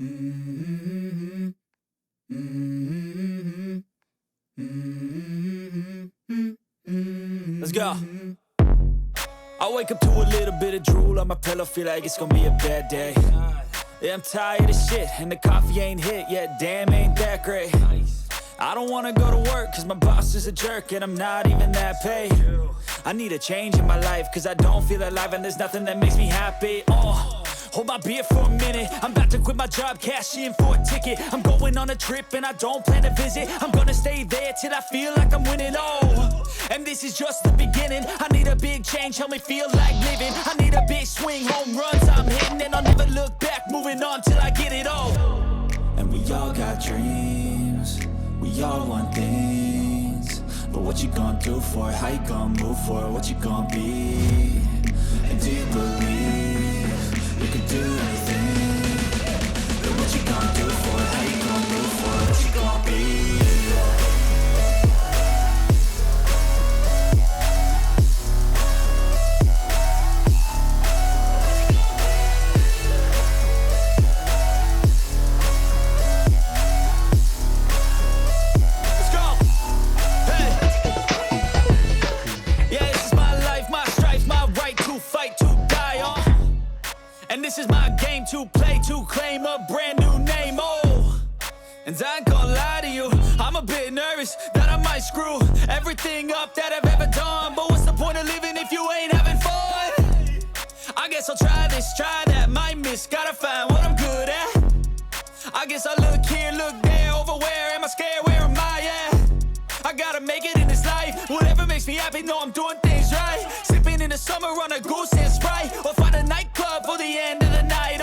Mm-hmm. Mm-hmm. Mm-hmm. Let's go. I wake up to a little bit of drool on my pillow, feel like it's gonna be a bad day. Yeah, I'm tired of shit, and the coffee ain't hit yet, damn, ain't that great. I don't wanna go to work, cause my boss is a jerk, and I'm not even that paid. I need a change in my life, cause I don't feel alive, and there's nothing that makes me happy. Hold my beer for a minute, I'm about to quit my job, cash in for a ticket. I'm going on a trip and I don't plan to visit. I'm gonna stay there till I feel like I'm winning, and this is just the beginning. I need a big change, help me feel like living. I need a big swing, home runs I'm hitting, and I'll never look back, moving on till I get it all. And we all got dreams, we all want things, but what you gonna do for it? How you gonna move for it? What you gonna be? And do you believe you can do anything? But what you gonna do for it? How you gonna move for it? What you gonna be? Let's go! Hey! Yeah, this is my life, my stripes, my right to fight, to die on. And this is my game to play, to claim a brand new name, And I ain't gonna lie to you, I'm a bit nervous that I might screw everything up that I've ever done. But what's the point of living if you ain't having fun? I guess I'll try this, try that, might miss, gotta find what I'm good at. I guess I look here, look there, over where am I scared, where am I at? I gotta make it in this life, whatever makes me happy, know I'm doing things right. Sipping in the summer on a goose and Sprite, or find a nightclub for the end of the night,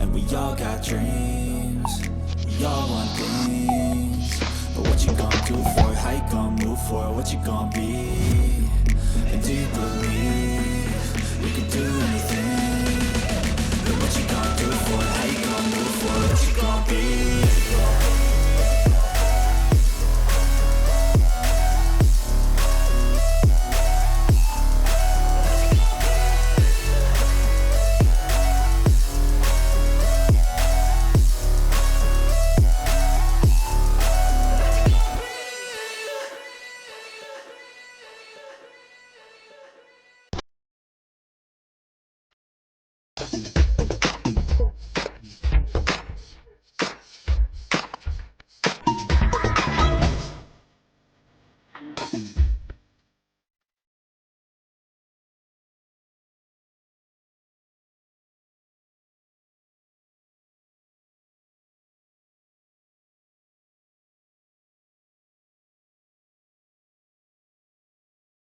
And we all got dreams, we all want things, but what you gonna do for it? How you gonna move for it? What you gonna be? And do you believe you can do anything? But what you gonna do for it? How you gonna move for it? What you gonna be?